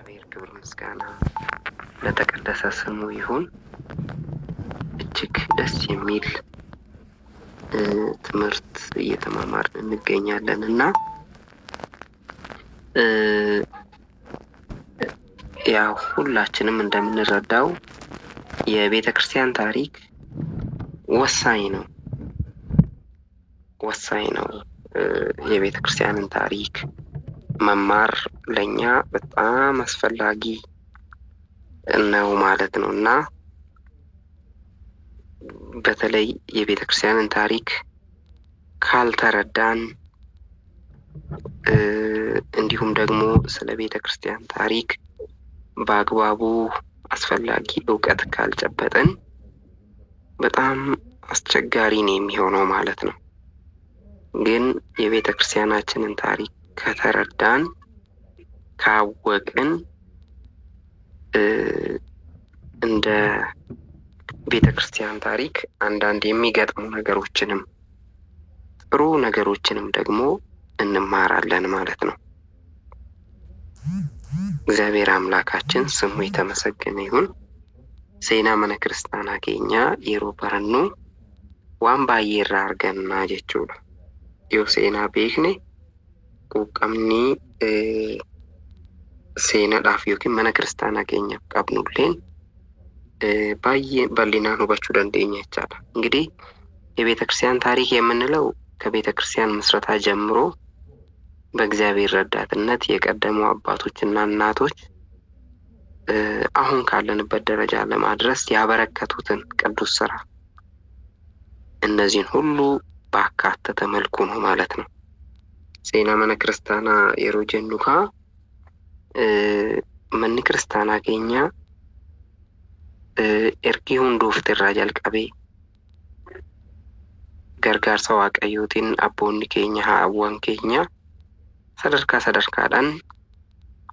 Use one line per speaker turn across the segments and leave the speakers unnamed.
ለእግዚአብሔር ክብር ምስጋና ለተቀደሰ ስሙ ይሁን። እጅግ ደስ የሚል ትምህርት እየተማማርን እንገኛለን እና ያው ሁላችንም እንደምንረዳው የቤተ ክርስቲያን ታሪክ ወሳኝ ነው። የቤተ ክርስቲያንን ታሪክ መማር ለኛ በጣም አስፈላጊ ነው ማለት ነው እና በተለይ የቤተ ክርስቲያንን ታሪክ ካልተረዳን እንዲሁም ደግሞ ስለ ቤተ ክርስቲያን ታሪክ በአግባቡ አስፈላጊ ዕውቀት ካልጨበጥን በጣም አስቸጋሪ ነው የሚሆነው ማለት ነው። ግን የቤተ ክርስቲያናችንን ታሪክ ከተረዳን ካወቅን እንደ ቤተ ክርስቲያን ታሪክ አንዳንድ የሚገጥሙ ነገሮችንም ጥሩ ነገሮችንም ደግሞ እንማራለን ማለት ነው። እግዚአብሔር አምላካችን ስሙ የተመሰገነ ይሁን። ሴና መነ ክርስታና ኬኛ የሮ በረኑ ዋን ባየራ አርገና ጀቹudha. Yoo seenaa beekne quuqqamni seenaadhaaf yookiin mana kiristaanaa keenyaaf qabnulleen baay'ee bal'inaan hubachuu dandeenya jechaadha. እንግዲህ የቤተ ክርስቲያን ታሪክ የምንለው ከቤተ ክርስቲያን ምስረታ ጀምሮ በእግዚአብሔር ረዳትነት የቀደሙ አባቶችና እናቶች አሁን ካለንበት ደረጃ ለማድረስ ያበረከቱትን ቅዱስ ስራ እነዚህን ሁሉ ባካተተ መልኩ ነው ማለት ነው። ሴና መነ ክርስታና የሮ ጀኑካ መን ክርስታና ኬኛ ኤርጊ ሁንዱፍት irraa jalqabee gargaarsa waaqayyootiin abboonni keenya haawwan keenya sadarkaa sadarkaadhaan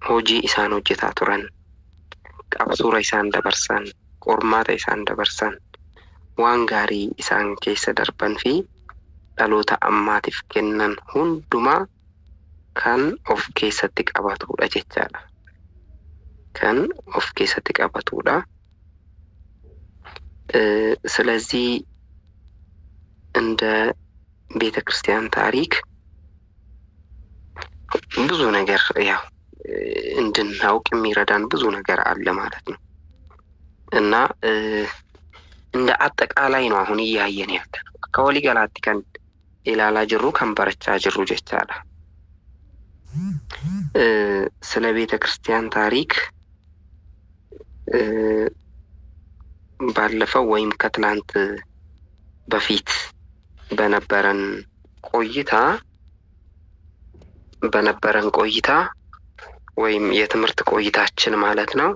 hojii isaan hojjetaa turan, qabsuura isaan dabarsan, qormaata isaan dabarsan, waan gaarii isaan keessa darban fi dhaloota ammaatiif kennan hundumaa kan of keessatti qabatudha jechaadha. kan of keessatti qabatudha. ስለዚህ እንደ ቤተ ክርስቲያን ታሪክ ብዙ ነገር ያው እንድናውቅ የሚረዳን ብዙ ነገር አለ ማለት ነው እና እንደ አጠቃላይ ነው አሁን እያየን ያለነው ከወሊ ገላቲ ከን ኢላላ ጅሩ ከንበረቻ ጅሩ ጀቻላ ስለ ቤተ ክርስቲያን ታሪክ ባለፈው ወይም ከትላንት በፊት በነበረን ቆይታ ወይም የትምህርት ቆይታችን ማለት ነው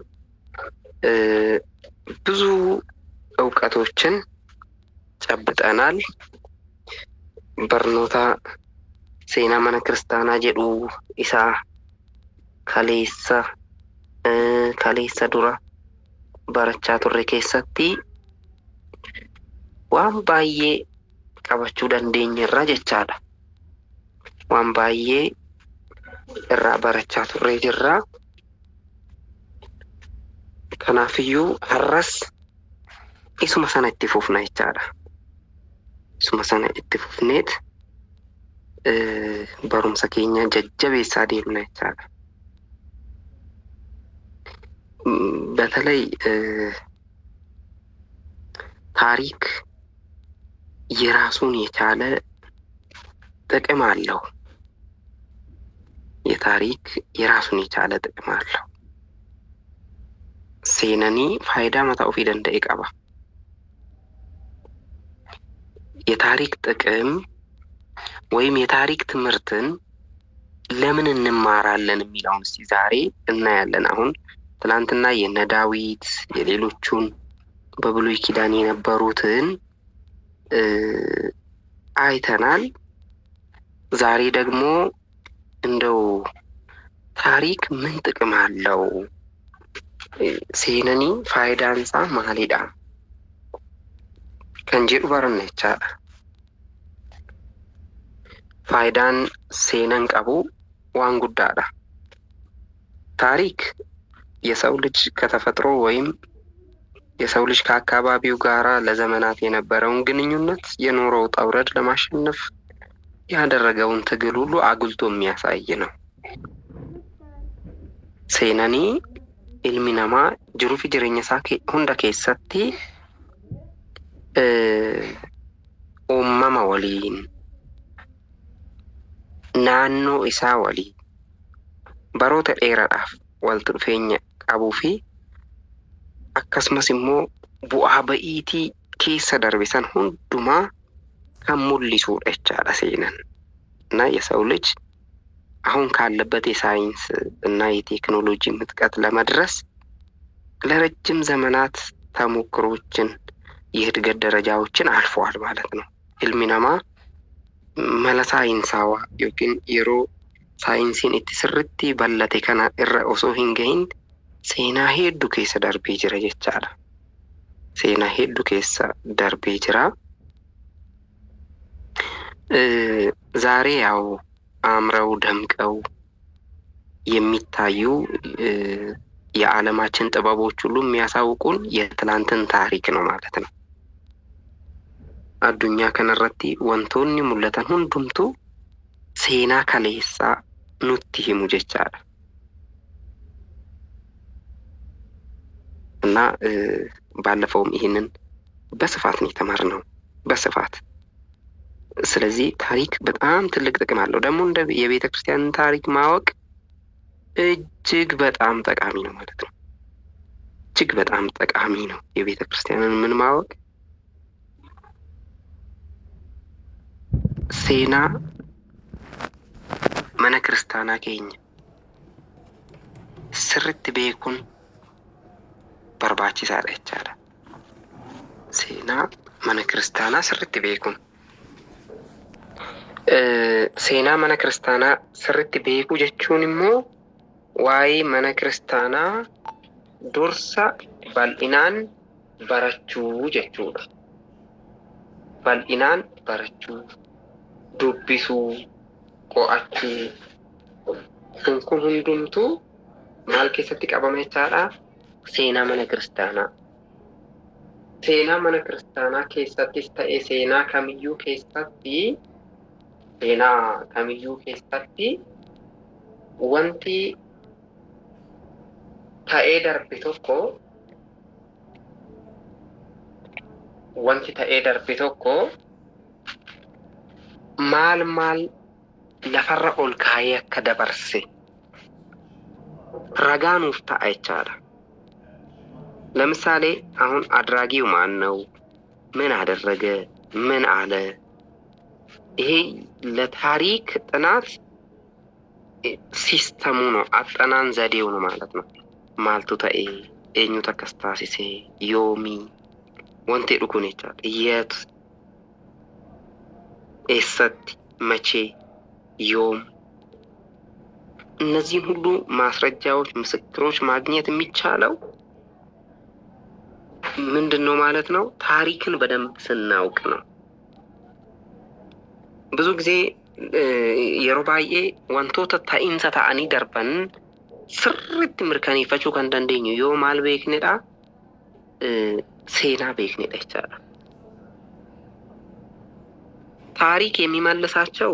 ብዙ ዕውቀቶችን ጨብጠናል። በርኖታ ሴና መነ ክርስታና ጀዱ ኢሳ ከሌሳ ዱራ በረቻ ቱሬ ኬሰቲ ዋን ባዬ qabachuu dandeenyerra jechaadha. waan baay'ee irraa barachaa turree jirra. kanaafiyyuu har'as isuma sana itti fufna jechaadha. isuma sana itti fufneet barumsa keenya jajjabeessaa deemna jechaadha. በተለይ ታሪክ የራሱን የቻለ ጥቅም አለው። የታሪክ የራሱን የቻለ ጥቅም አለው። ሴነኒ ፋይዳ መታው ፊ ደንደኤ ቀባ። የታሪክ ጥቅም ወይም የታሪክ ትምህርትን ለምን እንማራለን የሚለውን እስቲ ዛሬ እናያለን። አሁን ትናንትና የነ ዳዊት የሌሎቹን በብሉይ ኪዳን የነበሩትን አይተናል። ዛሬ ደግሞ እንደው ታሪክ ምን ጥቅም አለው? ሴነኒ ፋይዳንሳ ማሊዳ ከንጀዱ በረነቻ ፋይዳን ሴነን ቀቡ ዋን ጉዳዳ ታሪክ የሰው ልጅ ከተፈጥሮ ወይም የሰው ልጅ ከአካባቢው ጋራ ለዘመናት የነበረውን ግንኙነት የኑሮ ውጣ ውረድ ለማሸነፍ ያደረገውን ትግል ሁሉ አጉልቶ የሚያሳይ ነው። ሴናኒ ilmi namaa jiruu fi jireenya isaa hunda keessatti uumama waliin, naannoo isaa waliin baroota dheeraadhaaf walitti dhufeenya qabuu fi akkasumas immoo bu'aa ba'iitii keessa darbe san hundumaa kan mul'isuudha jechaadha seenan እና የሰው ልጅ አሁን ካለበት የሳይንስ እና የቴክኖሎጂ ምጥቀት ለመድረስ ለረጅም ዘመናት ተሞክሮችን የእድገት ደረጃዎችን አልፈዋል ማለት ነው። ilmi namaa mala saayinsaawaa yookiin yeroo saayinsiin itti sirriitti bal'ate kana irra osoo hin gahin seenaa hedduu keessa darbee jira jechaadha. seenaa hedduu keessa darbee jira. ዛሬ ያው አምረው ደምቀው የሚታዩ የዓለማችን ጥበቦች ሁሉ የሚያሳውቁን የትላንትን ታሪክ ነው ማለት ነው። አዱኛ ከነረቲ ወንቶኒ ሙለተን ሁንዱምቱ ሴና ከሌሳ ኑቲ ሂሙ ጀቻለ እና ባለፈውም ይሄንን በስፋት ነው የተማርነው በስፋት። ስለዚህ ታሪክ በጣም ትልቅ ጥቅም አለው። ደግሞ እንደ የቤተ ክርስቲያን ታሪክ ማወቅ እጅግ በጣም ጠቃሚ ነው ማለት ነው። እጅግ በጣም ጠቃሚ ነው የቤተ ክርስቲያንን ምን ማወቅ። ሴና መነ ክርስታና ኬኛ ስርት ቤኩን በርባቺሳዳ ይቻላል። ሴና መነ ክርስታና ስርት ቤኩን seenaa mana kiristaanaa sirriitti beekuu jechuun immoo waa'ee mana kiristaanaa dursa bal'inaan barachuu jechuudha. bal'inaan barachuu, dubbisuu, qo'achuu kun hundumtuu maal keessatti qabama jechaadha? seenaa mana kiristaanaa. seenaa mana kiristaanaa keessattis ta'e seenaa kamiyyuu keessatti seenaa kamiyyuu keessatti wanti ta'ee darbe tokko maal lafarra ol kaayee akka dabarse ragaanuuf ta'a jechaadha። ለምሳሌ አሁን አድራጊው ማን ነው? ምን አደረገ? ምን አለ? ይሄ ለታሪክ ጥናት ሲስተሙ ነው፣ አጠናን ዘዴው ነው ማለት ነው። ማልቱ ተኤ ኤኙ ተከስታሲሴ ዮሚ ወንቴ ዱኩን ይቻል የት ኤሰት መቼ ዮም እነዚህ ሁሉ ማስረጃዎች ምስክሮች ማግኘት የሚቻለው ምንድነው ማለት ነው? ታሪክን በደንብ ስናውቅ ነው። ብዙ ጊዜ የሮባዬ ወንቶታ ታኢንሳ ታአኒ ደርበን ስርት ምርከኒፈቹ ከንደንደኙ ዮ ማል ቤክኔዳ ሴና ቤክኔዳ ይቻላል። ታሪክ የሚመልሳቸው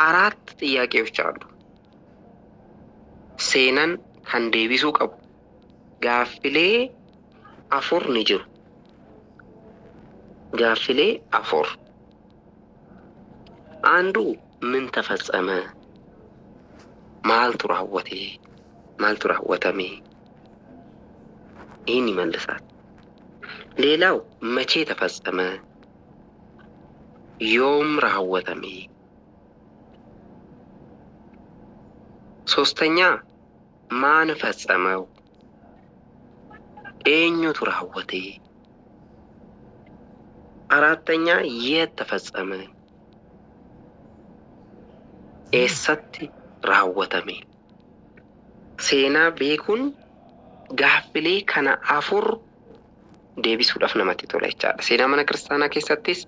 4 ጥያቄዎች አሉ። ሴናን ከንዴቢሱ ቀቡ ጋፍሌ አፎር ንጅሩ ጋፍሌ አፎር አንዱ ምን ተፈጸመ? ማልቱ ራወተሜ ይህን ይመልሳል። ሌላው መቼ ተፈጸመ? ዮም ራወተሜ። ሶስተኛ ማን ፈጸመው? ኤኙቱ ራወቴ። አራተኛ የት ተፈጸመ? ኤሰቲ ራወተሜ። ሴና ቤኩን ጋፍሌ ከነ አፉር ዴቢሱudhaaf namatti tola jechaadha. seenaa mana kiristaanaa keessattis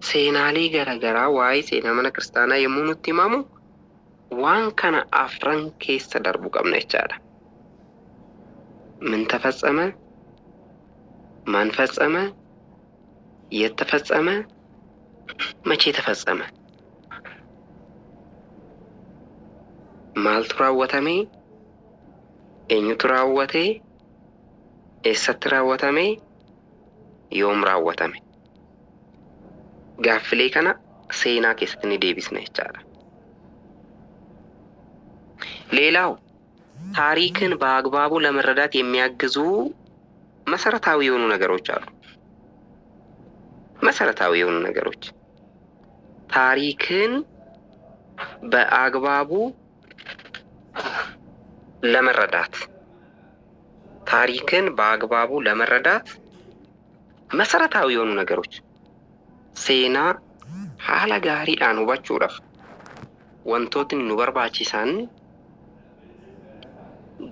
seenaalee garaagaraa waa'ee seenaa mana kiristaanaa yommuu nutti himamu waan kana afran keessa darbu qabna jechaadha. ምን ተፈጸመ? ማን ፈጸመ? የት ተፈጸመ? መቼ ተፈጸመ? ማልቱ ራወተሜ? ኤኙቱ ራወቴ? ኤሰት ራወተሜ? ዮም ራወተሜ? ጋፍሌ ከና ሴና keessatti deebisna jechaadha. ሌላው ታሪክን በአግባቡ ለመረዳት የሚያግዙ መሰረታዊ የሆኑ ነገሮች አሉ። መሰረታዊ የሆኑ ነገሮች ታሪክን በአግባቡ ለመረዳት መሰረታዊ የሆኑ ነገሮች ሴና ሀላ ጋሪidhaan hubachuudhaaf wantootni nu barbaachisan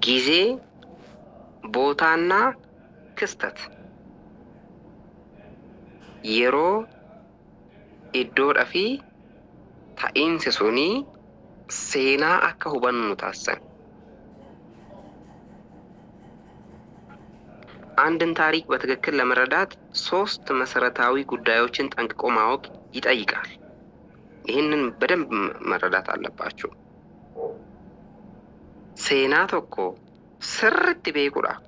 ጊዜ ቦታና ክስተት yeroo iddoodhaa fi ta'iinsi suni seenaa akka hubannu taasisan. አንድን ታሪክ በትክክል ለመረዳት ሶስት መሰረታዊ ጉዳዮችን ጠንቅቆ ማወቅ ይጠይቃል። ይህንን በደንብ መረዳት አለባችሁ። ሴና tokko sirriitti beekuudhaaf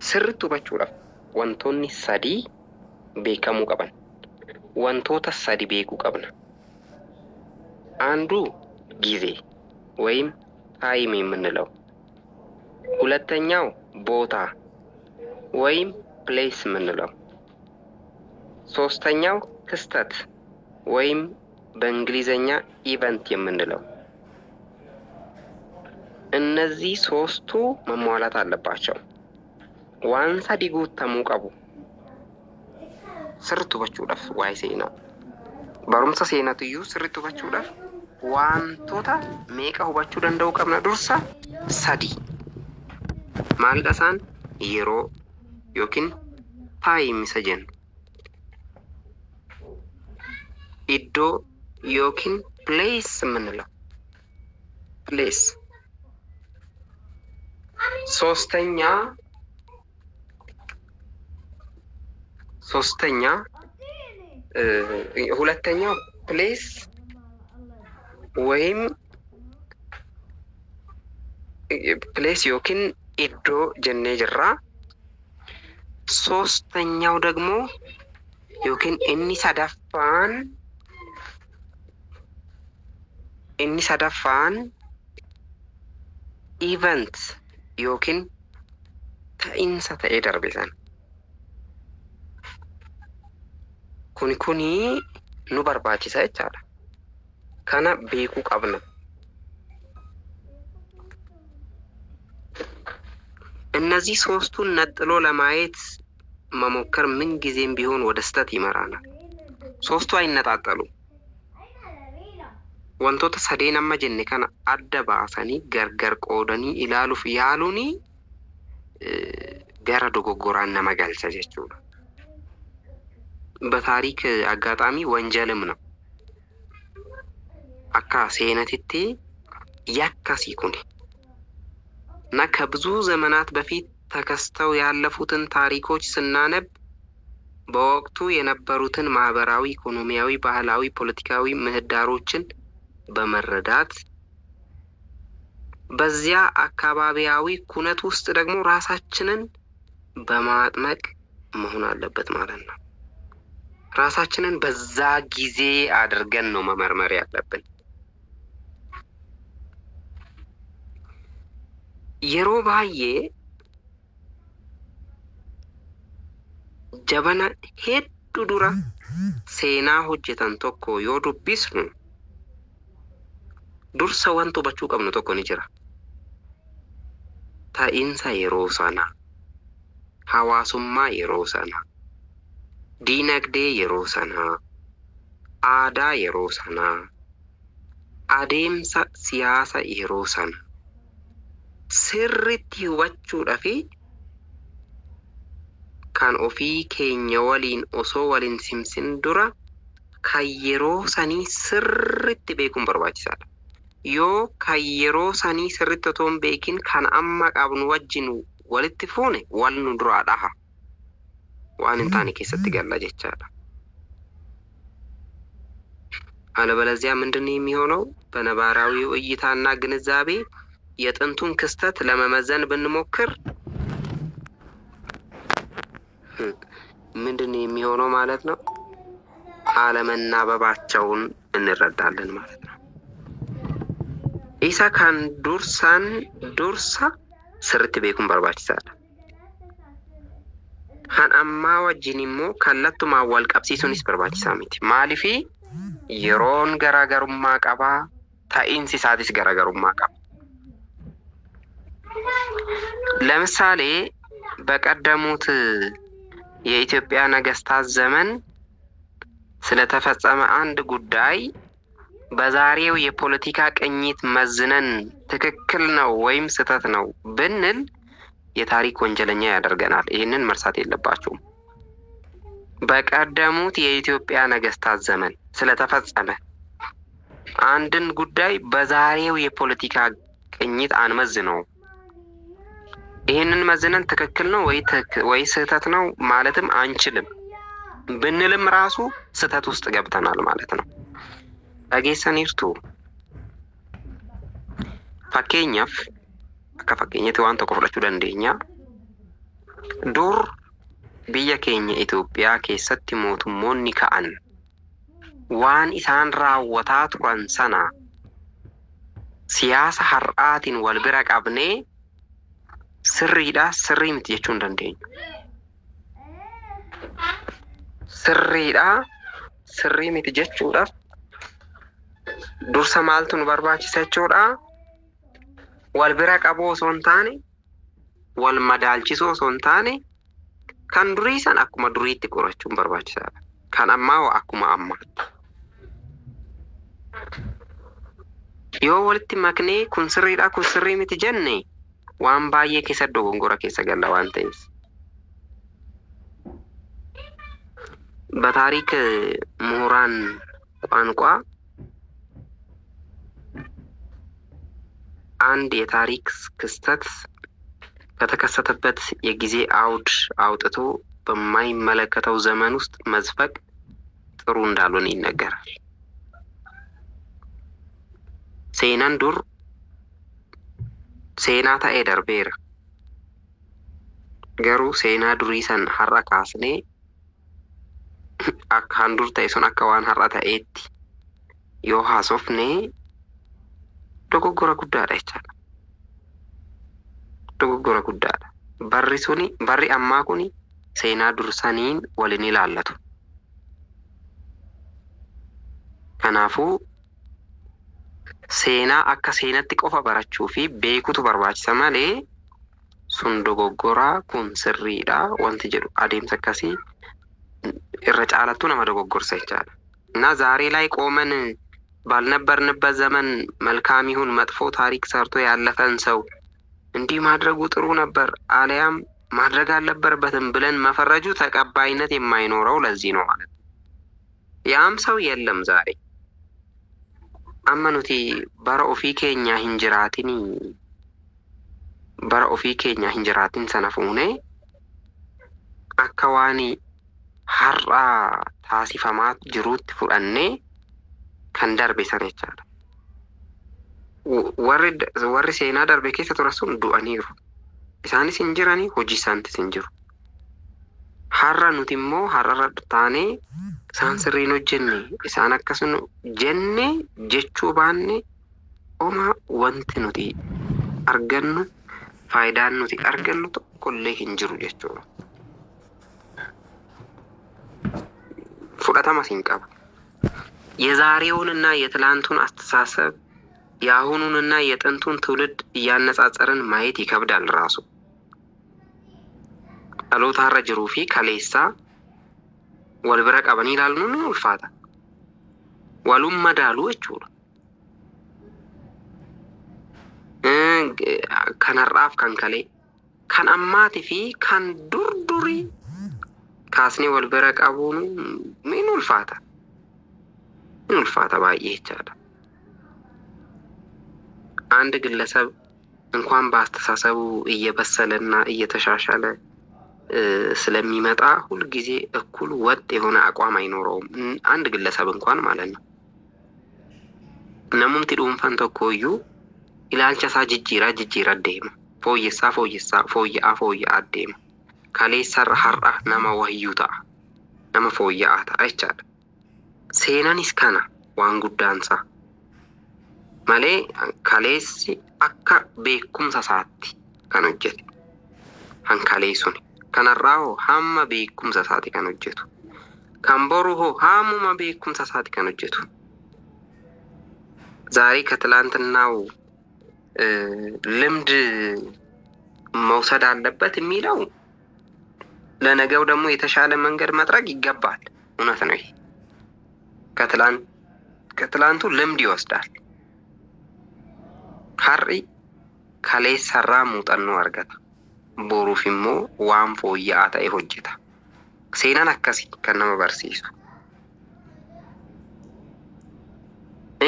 sirriitti hubachuudhaaf wantoonni sadii beekamuu qaban. wantoota sadii beekuu qabna. አንዱ ጊዜ ወይም ታይም የምንለው፣ ሁለተኛው ቦታ ወይም ፕሌስ የምንለው፣ ሶስተኛው ክስተት ወይም በእንግሊዘኛ ኢቨንት የምንለው። እነዚህ ሶስቱ መሟላት አለባቸው። ዋንሳ ዲጉተሙ ቀቡ ስርቱ በቹዳፍ ዋይ ሴና ባሩምሳ ሴናትዩ ስርቱ በቹዳፍ ዋንቶታ ሜቃ ሁባቹ ደንደው ቀብና ዱርሳ ሳዲ ማልዳሳን የሮ ዮኪን ታይም ሰጀን ኢዶ ዮኪን ፕሌስ ምንለው ፕሌስ። ሁለተኛው ፕሌስ ወይም ፕሌስ ዮኪን ኢዶ ጀኔ ጅራ። ሶስተኛው ደግሞ ዮኪን እኒ ሰዳፋን ኢቨንት ዮኪን ታኢንሳ ta'ee darbe san. kuni nu barbaachisa jechaadha. kana beekuu qabna. እነዚህ ሶስቱን ነጥሎ ለማየት መሞከር ምን ጊዜም ቢሆን ወደ ስህተት ይመራናል። ሶስቱ አይነጣጠሉም። wantoota sadeen amma jenne kana adda baasanii gargar qoodanii ilaaluuf yaaluuni gara dogoggoraan nama galcha jechuudha. በታሪክ አጋጣሚ ወንጀልም ነው። አካ ሴነትቲ ያካሲ ኩኒ እና ከብዙ ዘመናት በፊት ተከስተው ያለፉትን ታሪኮች ስናነብ በወቅቱ የነበሩትን ማህበራዊ፣ ኢኮኖሚያዊ፣ ባህላዊ፣ ፖለቲካዊ ምህዳሮችን በመረዳት በዚያ አካባቢያዊ ኩነት ውስጥ ደግሞ ራሳችንን በማጥመቅ መሆን አለበት ማለት ነው። ራሳችንን በዛ ጊዜ አድርገን ነው መመርመር ያለብን። የሮ ባዬ ጀበና ሄዱ ዱራ ሴና ሆጀታን ቶኮ ዮ ዱቢስኑ ዱርሰ ወንቱ በቹ ቀብኑ ቶኮ ኒ ጅራ። ታኢንሳ የሮ ሰና፣ ሐዋሱማ የሮ ሰና፣ ዲነግዴ የሮ ሰና፣ አዳ የሮ ሰና፣ አዴምሳ ሲያሳ የሮ ሰና sirriitti hubachuudhaaf kan ofii keenya waliin osoo waliin simsin dura kan yeroo sanii sirriitti beekuun barbaachisaadha. yoo kan yeroo sanii sirriitti otoo hin beekin kan amma qabnu wajjin walitti fuune wal nu duraa dhaha. Waan hin taane keessatti galla jechaadha. አለበለዚያ ምንድነው የሚሆነው? በነባራዊው እይታና ግንዛቤ የጥንቱን ክስተት ለመመዘን ብንሞክር ምንድነው የሚሆነው ማለት ነው? አለመናበባቸውን እንረዳለን ማለት ነው። ኢሳ ካን ዱርሳን ዱርሳ ስርት ቤኩን በርባችሳል han amma wajjin immoo kallattumaa wal qabsiisuunis barbaachisaa miti. Maalifi yeroon garaagarummaa qaba, ta'iinsi isaatis garaagarummaa qaba. ለምሳሌ በቀደሙት የኢትዮጵያ ነገስታት ዘመን ስለተፈጸመ አንድ ጉዳይ በዛሬው የፖለቲካ ቅኝት መዝነን ትክክል ነው ወይም ስህተት ነው ብንል የታሪክ ወንጀለኛ ያደርገናል። ይሄንን መርሳት የለባችሁም። በቀደሙት የኢትዮጵያ ነገስታት ዘመን ስለተፈጸመ አንድን ጉዳይ በዛሬው የፖለቲካ ቅኝት አንመዝነው። ይሄንን መዝነን ትክክል ነው ወይ ስህተት ነው ማለትም አንችልም። ብንልም ራሱ ስህተት ውስጥ ገብተናል ማለት ነው። አገሰኒርቱ fakeenyaaf akka fakkeenyatti waan tokko fudhachuu dandeenya. dur biyya keenya Itoophiyaa keessatti mootummoonni ka'an waan isaan raawwataa turan sana siyaasa har'aatiin wal bira qabnee sirriidha sirrii miti jechuu hin dandeenyu. Sirriidha sirrii miti jechuudhaaf dursa maaltu nu barbaachisa jechuudha? wal bira qaboo osoo hin taane wal madaalchisoo osoo hin taane kan durii san akkuma duriitti qorachuun barbaachisaadha. Kan ammaa akkuma ammaatti. Yoo walitti maknee kun sirriidha kun sirrii miti jenne waan baay'ee keessa dogongora keessa galla waan ta'eef. በታሪክ ምሁራን ቋንቋ አንድ የታሪክ ክስተት ከተከሰተበት የጊዜ አውድ አውጥቶ በማይመለከተው ዘመን ውስጥ መዝፈቅ ጥሩ እንዳልሆነ ይነገራል። ሴናን ዱር ሴና ta'ee darbeera. garuu seenaa durii san har'a kaasnee akka handur ta'e sun akka waan har'a ta'eetti yoo haasofne dogoggora guddaadha jechaadha. Dogoggora guddaadha. Barri ammaa kuni seenaa dursaniin waliin ilaallatu. Kanaafuu seenaa akka seenatti qofa barachuu fi beekutu barbaachisa malee sun dogoggora kun sirriidha wanti jedhu adeemsa akkasii irra caalattu nama dogoggorsa jechaadha. እና ዛሬ ላይ ቆመን ባልነበርንበት ዘመን መልካም ይሁን መጥፎ ታሪክ ሰርቶ ያለፈን ሰው እንዲህ ማድረጉ ጥሩ ነበር አለያም ማድረግ አልነበረበትም ብለን መፈረጁ ተቀባይነት የማይኖረው ለዚህ ነው ማለት ነው። ያም ሰው የለም ዛሬ አመኑቲ በረኦፊ ኬኛ ሂንጅራቲን ሰነፉኔ አካዋኒ ሀራ ታሲፈማት ጅሩት ፉዳኔ kan darbe sana jechaadha. Warri seenaa darbe keessa turan sun du'aniiru. Isaanis hin jiranii hojii isaaniitis hin jiru. Har'a nuti immoo har'arra taanee isaan sirriin hojjenne isaan akkasuma jenne jechuu baanne oma wanti nuti argannu faayidaan nuti argannu tokkollee hin jiru jechuudha. fudhatamas hin qabu. የዛሬውንና የትላንቱን አስተሳሰብ የአሁኑንና የጥንቱን ትውልድ እያነጻጸርን ማየት ይከብዳል ራሱ። አሎታረ ጅሩፊ ከሌሳ ወልብረ ቀበኒ ይላሉ ነው ulfaata. ወሉም መዳሉ እቹ ከነራፍ ከንከሌ ከነማቲ ፊ ከን ዱርዱሪ ካስኔ ወልብረ ቀቡኑ ምን ulfaata. ulfaata baay'ee jechaadha. አንድ ግለሰብ እንኳን በአስተሳሰቡ እየበሰለና እየተሻሻለ ስለሚመጣ ሁል ጊዜ እኩል ወጥ የሆነ አቋም አይኖረውም። አንድ ግለሰብ እንኳን ማለት ነው። ነሙምቲ ዱንፋን tokkoyyuu ilaalcha isaa jijjiiraa deema. Fooyya'aa adeema. Kaleessarra har'a nama wayyuu ta'a. Nama fooyya'aa ta'a jechaadha. Seenaanis kana waan guddaansaa. Malee kaleessi akka beekumsa isaatti kan hojjete. Hankalee suni. Kanarraa hoo hamma beekumsa isaati kan hojjetu. Kan boru hoo hammuma beekumsa isaati kan hojjetu. ዛሬ ከትላንትናው ልምድ መውሰድ አለበት የሚለው ለነገው ደግሞ የተሻለ መንገድ መጥረግ ይገባል። እውነት ነው። ከትላንቱ ልምድ ይወስዳል። ሀሪ ከሌሰራ ሙጠኖ አርገታ ቦሩፊሞ ዋን ፎያታ ይሆጅታ ሴናን አከሲ ከነመ በርሲሱ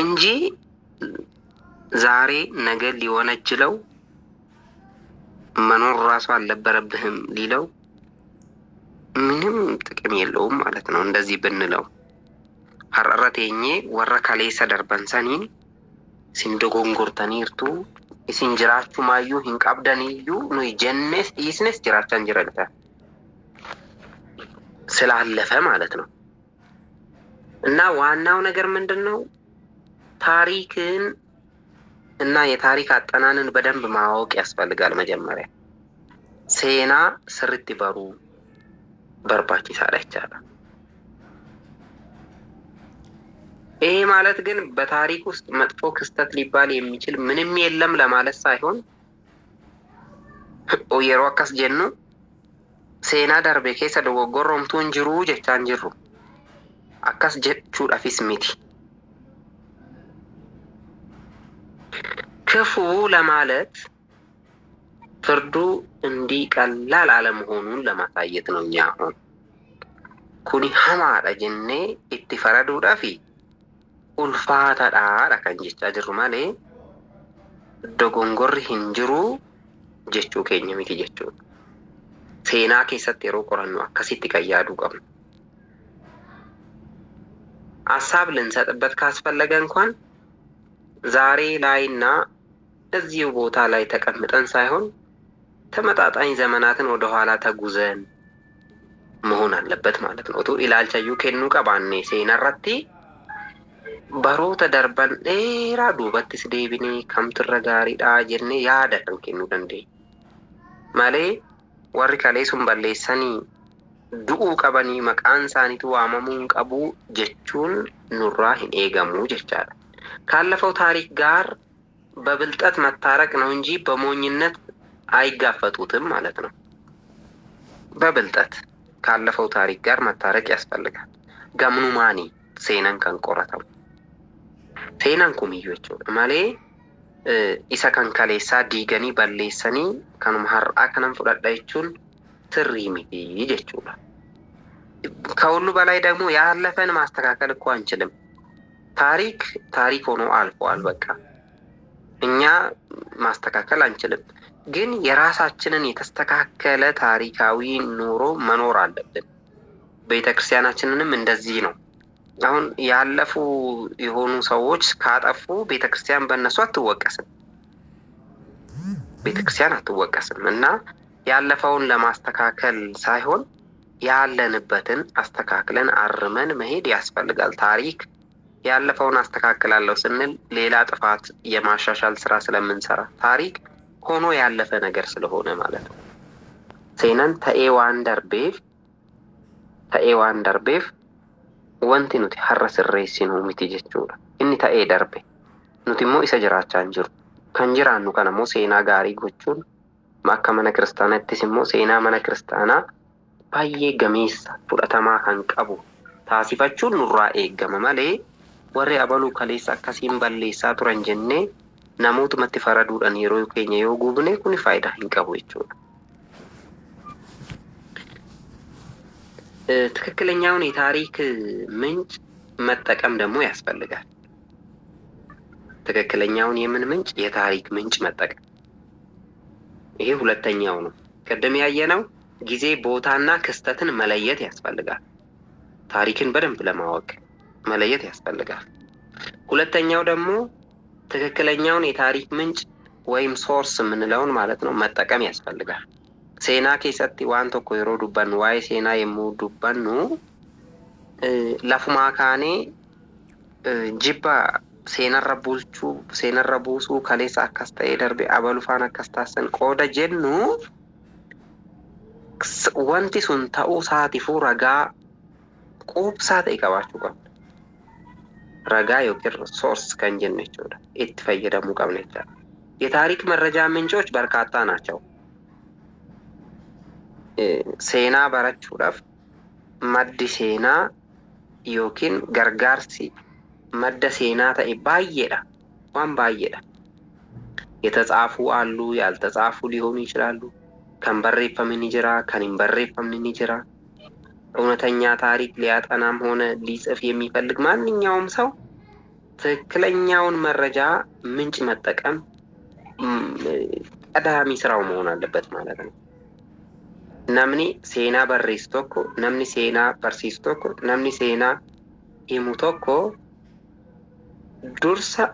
እንጂ ዛሬ ነገ ሊወነጅለው መኖር ራሱ አልነበረብህም ሊለው ምንም ጥቅም የለውም ማለት ነው። እንደዚህ ብንለው ሀረረቴኜ ወረ ከሌሰ ደርበንሰኒን ሲንዶጎንጎርተኒርቱ ሲንጅራቹ ማዩ ሂንቀብደኒዩ ኑይ ጀነስ ኢስነስ ጅራቻን ጅረልተ ስላለፈ ማለት ነው። እና ዋናው ነገር ምንድነው? ታሪክን እና የታሪክ አጠናንን በደንብ ማወቅ ያስፈልጋል። መጀመሪያ ሴና ስርት ይበሩ በርባች ይሳለቻለ። ይሄ ማለት ግን በታሪክ ውስጥ መጥፎ ክስተት ሊባል የሚችል ምንም የለም ለማለት ሳይሆን ኦየሮ አካስ ጀኑ ሴና ዳርቤ ኬሰ ዶጎሮምቱን ጅሩ ጀቻን ጅሩ አካስ ጀቹ ዳፊስ ሚቲ ክፉ ለማለት ፍርዱ እንዲህ ቀላል አለመሆኑን ለማሳየት ነው። እኛ አሁን ኩኒ ሀማዳ ጀኔ ኢትፈረዱ ዳፊ ኡልፋታ ዳራ ከንጀቻ ጅሩ ማሌ ዶጎንጎር ሂንጅሩ ጀቹ ኬኛ ሚቲ ጀቹ ሴና ኬሰት የሮ ቆረኑ አከሲት ከያዱ ቀም ሐሳብ ልንሰጥበት ካስፈለገ እንኳን ዛሬ ላይና እዚሁ ቦታ ላይ ተቀምጠን ሳይሆን ተመጣጣኝ ዘመናትን ወደ ኋላ ተጉዘን መሆን አለበት ማለት ነው። ቱ ኢላልቻዩ ከኑ ቀባኔ ሴናራቲ በሮተ ደርበን ኤራ ዱበትስ ዴቢኔ ከምትረጋሪዳ ጀኔ ያደ ከንከኑ ደንዴ ማሌ ወሪ ከሌሱን በሌሰኒ ዱኡ ቀበኒ መቃን ሳኒቱ ዋመሙን ቀቡ ጀቹን ኑራ ሂን ኤገሙ ጀቻለ። ካለፈው ታሪክ ጋር በብልጠት መታረቅ ነው እንጂ በሞኝነት አይጋፈጡትም ማለት ነው። በብልጠት ካለፈው ታሪክ ጋር መታረቅ ያስፈልጋል። ገምኑ ማኒ ሴናን ከንቆረተው ሴናን ኩሚዮቹ ማሌ ኢሳ ከንከሌሳ ዲገኒ በሌሰኒ ከኑም ሀርአ ከነም ፍዳዳይቹን ትሪሚቲ ጀቹላ። ከሁሉ በላይ ደግሞ ያለፈን ማስተካከል እኮ አንችልም። ታሪክ ሆኖ አልፏል። በቃ እኛ ማስተካከል አንችልም። ግን የራሳችንን የተስተካከለ ታሪካዊ ኑሮ መኖር አለብን። ቤተክርስቲያናችንንም እንደዚህ ነው። አሁን ያለፉ የሆኑ ሰዎች ካጠፉ ቤተክርስቲያን በእነሱ አትወቀስም። ቤተክርስቲያን አትወቀስም እና ያለፈውን ለማስተካከል ሳይሆን ያለንበትን አስተካክለን አርመን መሄድ ያስፈልጋል። ታሪክ ያለፈውን አስተካክላለሁ ስንል ሌላ ጥፋት የማሻሻል ስራ ስለምንሰራ ታሪክ ሆኖ ያለፈ ነገር ስለሆነ ማለት ነው። ሴናን ተኤዋን ደርቤፍ ወንቲ ኑቲ ሀረስ ሬሲኑ ሚቲ ጀቹudha. Inni ta'ee darbe nuti immoo isa jiraachaa hin jiru. Kan jiraannu kana immoo seenaa gaarii gochuun akka mana kiristaanaattis immoo seenaa mana kiristaanaa baay'ee gameessa fudhatamaa kan qabu taasifachuun nurraa eegama malee warri abaluu kaleessa akkasiin balleessaa turan jennee namootumatti faraduudhaan yeroo keenya yoo gubne kun faayidaa hin qabu jechuudha. ትክክለኛውን የታሪክ ምንጭ መጠቀም ደግሞ ያስፈልጋል። ትክክለኛውን የምን ምንጭ? የታሪክ ምንጭ መጠቀም። ይሄ ሁለተኛው ነው። ቅድም ያየነው ጊዜ፣ ቦታና ክስተትን መለየት ያስፈልጋል። ታሪክን በደንብ ለማወቅ መለየት ያስፈልጋል። ሁለተኛው ደግሞ ትክክለኛውን የታሪክ ምንጭ ወይም ሶርስ የምንለውን ማለት ነው መጠቀም ያስፈልጋል። ሴና ኬሰቲ ዋን ቶኮ የሮ ዱባኑ ዋይ ሴና የሙ ዱባኑ ለፉማ ካኔ ጅባ ሴነረ ቡልቹ ሴነረ ቡሱ ከሌሳ አካስ ta'ee darbe abaluufaan akkas taasisan qooda jennu wanti sun ta'uu isaatiifuu ragaa quubsaa ta'e qabaachuu qabna. Ragaa yookiin ሶርስ kan jennu jechuudha. Itti fayyadamuu qabna jechuudha. የታሪክ መረጃ ምንጮች በርካታ ናቸው። ሴና በረቹudhaaf maddi seenaa yookiin gargaarsi madda seenaa ta'e baay'eedha. waan baay'eedha. የተጻፉ አሉ፣ ያልተጻፉ ሊሆኑ ይችላሉ። kan barreeffame ni jira፣ kan hin barreeffamne ni jira። እውነተኛ ታሪክ ሊያጠናም ሆነ ሊጽፍ የሚፈልግ ማንኛውም ሰው ትክክለኛውን መረጃ ምንጭ መጠቀም ቀዳሚ ስራው መሆን አለበት ማለት ነው። namni seenaa barreessu tokko, namni seenaa barsiisu tokko, namni seenaa himu tokko dursa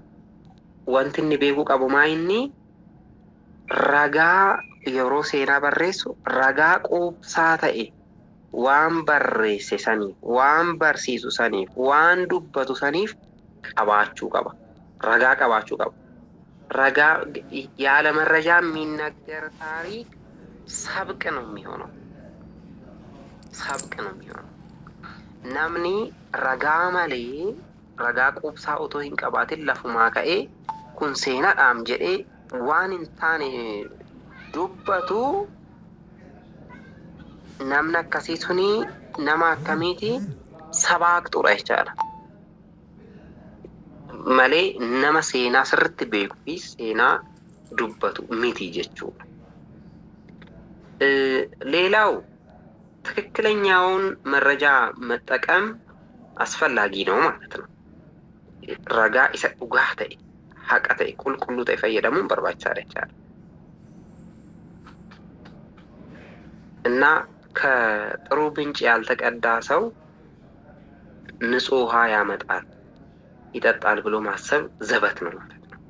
wanti inni beekuu qabu maa inni ragaa yeroo seenaa barreessu ragaa quubsaa ta'e waan barreesse saniif, waan barsiisu saniif, waan dubbatu saniif qabaachuu qaba. ragaa qabaachuu qaba. ragaa ያለ መረጃ የሚነገር ታሪክ ሰብቅ ነው የሚሆነው። ሰብቅ ነው የሚሆነው። namni ragaa malee, ragaa quubsaa otoo hin qabaatin lafumaa ka'ee kun seenaadhaam jedhee waan hin taane dubbatu namni akkasii suni nama akkamiiti? sabaaqxudha jechaadha. malee nama seenaa sirriitti beekuu fi seenaa dubbatu miti jechuudha. ሌላው ትክክለኛውን መረጃ መጠቀም አስፈላጊ ነው ማለት ነው። ረጋ ኢሰ ዱጋህ ta'e haqa ta'e qulqulluu ta'e fayyadamuun barbaachisaadha jechaadha. እና ከጥሩ ምንጭ ያልተቀዳ ሰው ንጹህ ውሃ ያመጣል ይጠጣል ብሎ ማሰብ ዘበት ነው ማለት ነው።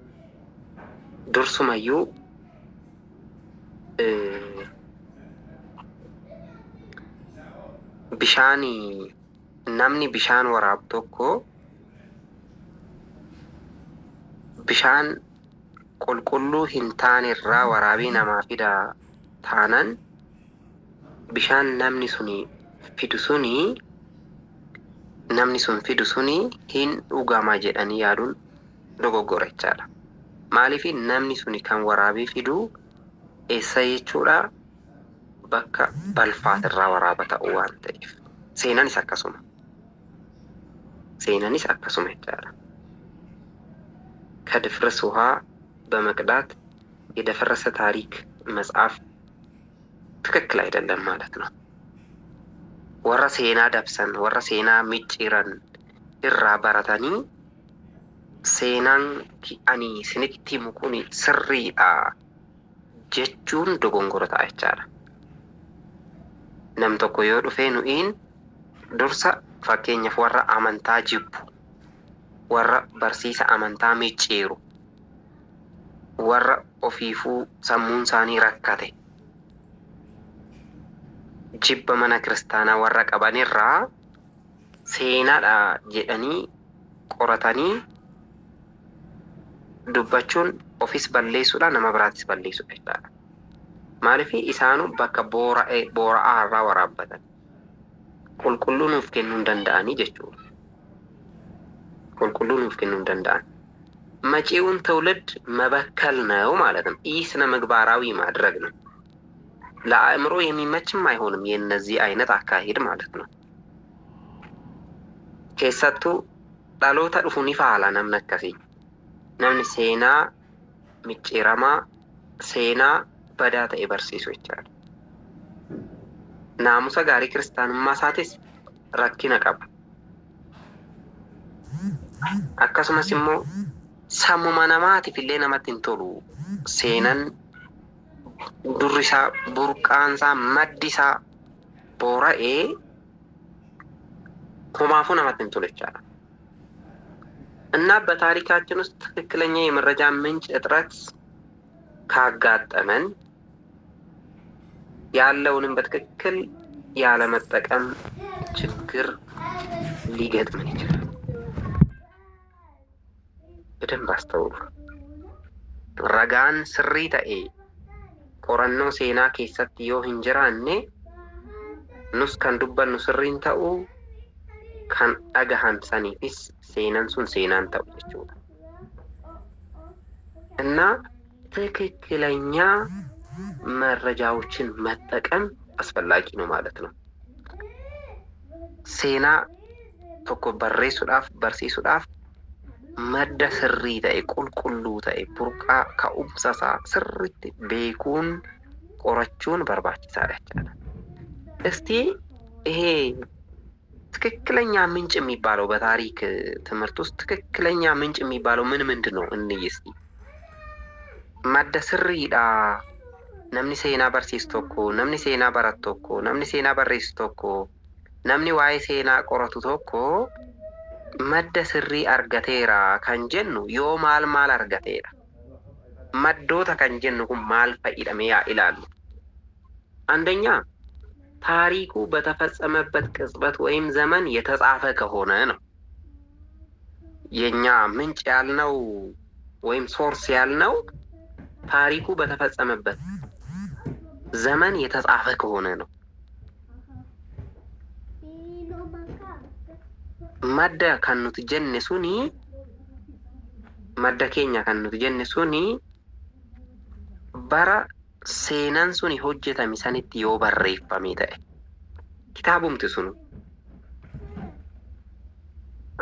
ዱርሱመዩ bishaani namni bishaan waraabu tokko bishaan qulqulluu hin taane irraa waraabee namaa fida taanan bishaan namni sun fidu suni hin dhugama jedhanii yaaduun dogoggora jechaadha. Maaliif namni suni kan waraabee fidu eessa jechuudha? bakka balfaat irraa waraaba ta'uu waan ta'eef. Seenaanis akkasuma jechaadha. ከድፍርስ ውሃ በመቅዳት የደፈረሰ ታሪክ መጽሐፍ ትክክል አይደለም ማለት ነው። ወረ ሴና ደብሰን ወረ ሴና ሚጭረን irraa baratanii seenaan ani isinitti himu kun sirriidha jechuun dogongora ta'a jechaadha. nam tokko yoo dhufee nu'iin dursa fakkeenyaaf warra amantaa jibbu, warra barsiisa amantaa micciiru, warra ofiifuu sammuun isaanii rakkate, jibba mana kiristaanaa warra qabanirraa seenaadha jedhanii qoratanii dubbachuun ofis balleessuudha, nama biraatis balleessuudha jechaadha. Maaliif isaanuu bakka boora'aa irraa waraabbatan qulqulluu nuuf kennuu hin danda'anii jechuudha. qulqulluu nuuf kennuu hin danda'an። መጪውን ትውልድ መበከል ነው ማለት ነው። ይህ ስነ ምግባራዊ ማድረግ ነው። ለአእምሮ የሚመችም አይሆንም የነዚህ አይነት አካሄድ ማለት ነው። keessattuu dhaloota dhufu ni faala namni akkasii. namni seenaa micciiramaa, seenaa badaa ta'e barsiisu jechaadha. naamusa gaarii kiristaanummaa isaatis rakkina qaba. akkasumas immoo sammuma namaatiif illee namatti hin tolu. Seenan durri isaa, burqaan isaa, maddi isaa boora'ee homaafuu namatti hin tolu jechaadha። እና በታሪካችን ውስጥ ትክክለኛ የመረጃ ምንጭ እጥረት ካጋጠመን ያለውንም በትክክል ያለመጠቀም ችግር ሊገጥመን ይችላል። በደንብ አስተውሉ። ረጋን ስሪ ተኤ ቆረኖ ሴና ኬሰት ዮ ሂንጅራኔ ኑስ ከን ዱበኑ ስሪን ተኡ kan dhagahan saniifis seenan sun seenaan ta'u jechuudha. እና ትክክለኛ መረጃዎችን መጠቀም አስፈላጊ ነው ማለት ነው። ሴና tokko barreessuudhaaf barsiisuudhaaf madda sirrii ta'e qulqulluu ta'e burqaa ka'umsa isaa sirriitti beekuun qorachuun barbaachisaadha jechuudha. እስቲ ይሄ ትክክለኛ ምንጭ የሚባለው በታሪክ ትምህርት ውስጥ ትክክለኛ ምንጭ የሚባለው ምን ምንድነው? እንይ እስቲ። ማደ ስሪዳ namni seenaa barsiisu tokko, namni seenaa baratu tokko, namni seenaa barreessu tokko, namni waa'ee seenaa qoratu tokko madda sirrii argateera kan jennu yoo maal argateera? maddoota kan jennu kun maal fayyadamee yaa ilaallu? አንደኛ ታሪኩ በተፈጸመበት ቅጽበት ወይም ዘመን የተጻፈ ከሆነ ነው። የኛ ምንጭ ያልነው ወይም ሶርስ ያልነው ታሪኩ በተፈጸመበት ዘመን የተጻፈ ከሆነ ነው። ማደ ከኑት ጀነሱኒ ማደ ኬኛ ከኑት ጀነሱኒ bara seenaan suni hojjetame sanitti yoo barreeffame ta'e kitaabumti sunu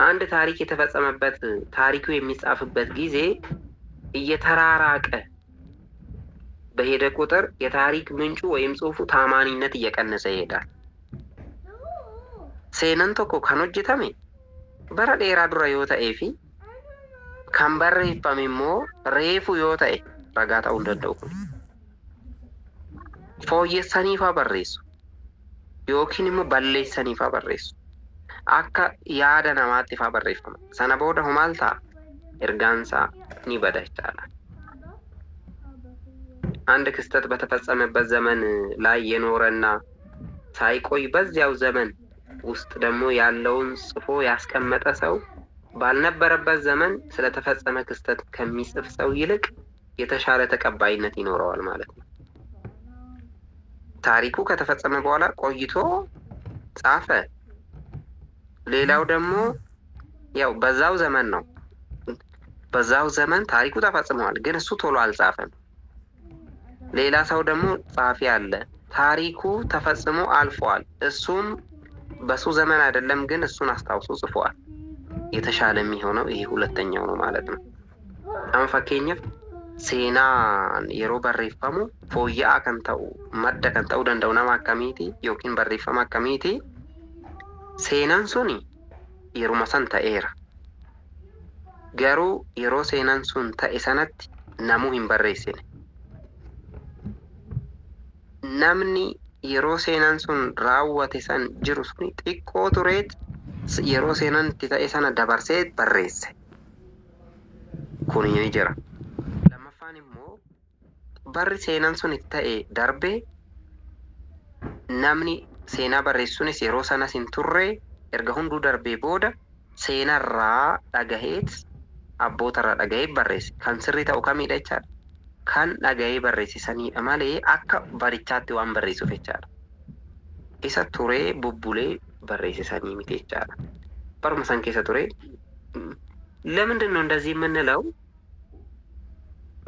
አንድ ታሪክ የተፈጸመበት ታሪኩ የሚጻፍበት ጊዜ እየተራራቀ በሄደ ቁጥር የታሪክ ምንጩ ወይም ጽሑፉ ታማኒነት እየቀነሰ ይሄዳል። seenaan tokko kan hojjetame bara dheeraa dura yoo ta'ee fi kan barreeffame immoo reefu yoo ta'e ragaa ta'uu hin danda'u. fooyyessaniifaa barreessu yookiin immoo balleessaniifaa barreessu. akka yaada namaatti faa barreeffama. sana booda maal ta'a? ergaansaa ni bada jechaadha. አንድ ክስተት በተፈጸመበት ዘመን ላይ የኖረና ሳይቆይ በዚያው ዘመን ውስጥ ደግሞ ያለውን ጽፎ ያስቀመጠ ሰው ባልነበረበት ዘመን ስለተፈጸመ ክስተት ከሚጽፍ ሰው ይልቅ የተሻለ ተቀባይነት ይኖረዋል ማለት ነው። ታሪኩ ከተፈጸመ በኋላ ቆይቶ ጻፈ። ሌላው ደግሞ ያው በዛው ዘመን ነው። በዛው ዘመን ታሪኩ ተፈጽሟል፣ ግን እሱ ቶሎ አልጻፈም። ሌላ ሰው ደግሞ ጻፊ አለ። ታሪኩ ተፈጽሞ አልፏል፣ እሱም በሱ ዘመን አይደለም፣ ግን እሱን አስታውሶ ጽፏል። የተሻለ የሚሆነው ይሄ ሁለተኛው ነው ማለት ነው። አሁን ፈከኘፍ seenaan yeroo barreeffamu fooyya'aa kan ta'u madda kan ta'uu danda'u nama akkamiiti yookiin barreeffama akkamiiti? seenaan suni yeruma san ta'eera. garuu yeroo seenaan sun ta'e sanatti namuu hin barreessine. namni yeroo seenaan sun raawwate san jiru suni xiqqoo tureet yeroo seenaan itti ta'e sana dabarsee barreesse. kun ni jira. barri seenaan sun itti ta'e darbe namni seenaa barreessuunis yeroo sanas hin turre erga hunduu darbee booda seenarraa dhagaheet abbootarraa dhagahee barreesse. kan sirrii ta'u kamiidha jechaadha? kan dhagahee barreessisanidha malee akka barichaatti waan barreessuuf jechaadha. isa turee bubbulee barreessisanii miti jechaadha. baruma san keessa ture. ለምንድን ነው እንደዚህ የምንለው?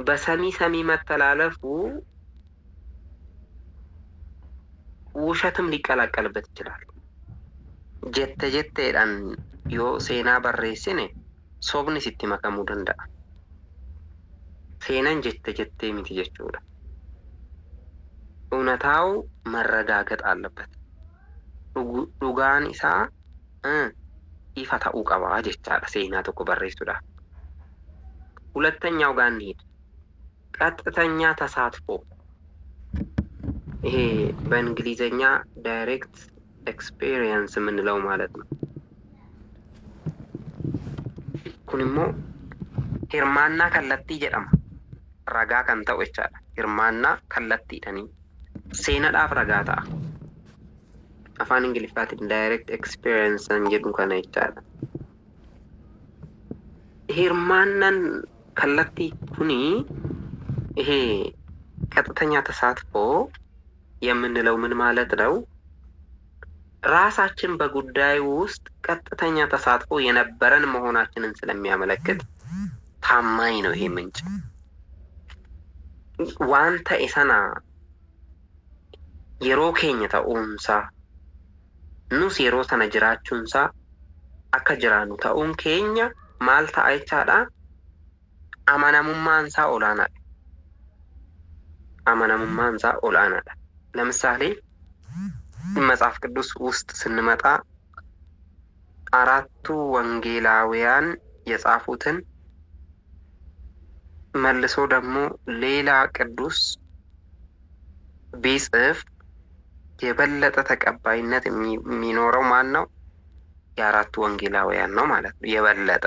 በሰሚ መተላለፉ ውሸትም ሊቀላቀልበት ይችላል። ጀተጀተዳን ዮ ሴና barreessine sobni sitti makamuu danda'a. seenaan ጀተጀቴ miti jechuudha. እውነታው መረጋገጥ አለበት። dhugaan isaa ifa ta'uu qaba jechaadha seenaa tokko barreessuudhaaf. ሁለተኛው ጋር እንሂድ። ቀጥተኛ ተሳትፎ። ይሄ በእንግሊዘኛ ዳይሬክት ኤክስፒሪየንስ የምንለው ማለት ነው። ኩኒሞ ሂርማና ከለቲ ጀደማ ረጋ ከን ta'u jechaadha. Hirmaannaa kallattiidhanii seenaadhaaf ragaa ta'a. Afaan Ingiliffaatiin direct experience jedhu kana jechaadha. Hirmaannaan kallattii kuni ይሄ ቀጥተኛ ተሳትፎ የምንለው ምን ማለት ነው? ራሳችን በጉዳዩ ውስጥ ቀጥተኛ ተሳትፎ የነበረን መሆናችንን ስለሚያመለክት ታማኝ ነው ይሄ ምንጭ። ዋንተ ኢሰና yeroo keenya ta'uunsaa nus yeroo sana jiraachuunsaa akka jiraannu ta'uun keenya maal ta'a jechaadha? amanamummaansaa olaanaadha. amanamummaansaa olaanaadha. ለምሳሌ መጽሐፍ ቅዱስ ውስጥ ስንመጣ አራቱ ወንጌላውያን የጻፉትን መልሶ ደግሞ ሌላ ቅዱስ ቢጽፍ የበለጠ ተቀባይነት የሚኖረው ማን ነው? የአራቱ ወንጌላውያን ነው ማለት ነው። የበለጠ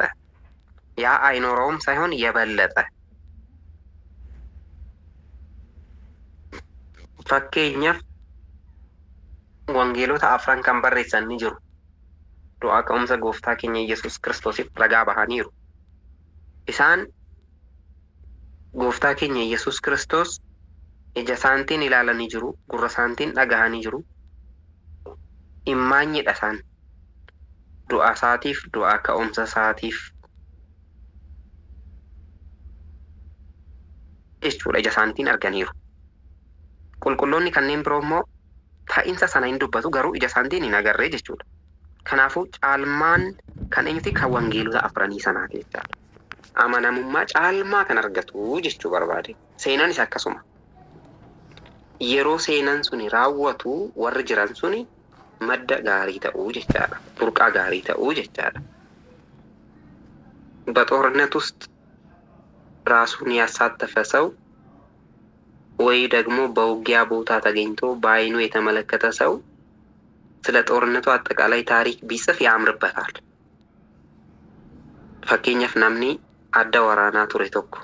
ያ አይኖረውም ሳይሆን የበለጠ fakkeenyaaf wangeelota afran kan barreessan ni jiru. Du'aa ka'umsa gooftaa keenya Yesuus Kiristoosiif ragaa bahaniiru. Isaan gooftaa keenya Yesuus Kiristoos ija isaaniitiin ilaalanii jiru, gurra isaaniitiin dhagahanii jiru. Imaanyiidha isaan du'aa isaatiif, du'aa ka'umsa isaatiif jechuudha, ija isaaniitiin arganiiru. Qulqulloonni kanneen biroo immoo ta'iinsa sana hin dubbatu, garuu ija isaaniitiin hin agarree jechuudha. Kanaafuu caalmaan kan eenyuti? Kan wangeelota afranii sanaati jechaadha. Amanamummaa caalmaa kan argatu jechuu barbaade. Seenaanis akkasuma. Yeroo seenaan suni raawwatu warri jiran suni madda gaarii ta'uu jechaadha. Burqaa gaarii ta'uu jechaadha. በጦርነት ውስጥ ራሱን ያሳተፈ ሰው ወይ ደግሞ በውጊያ ቦታ ተገኝቶ በአይኑ የተመለከተ ሰው ስለ ጦርነቱ አጠቃላይ ታሪክ ቢጽፍ ያምርበታል። ፈኬኛፍ namni adda waraanaa ture tokko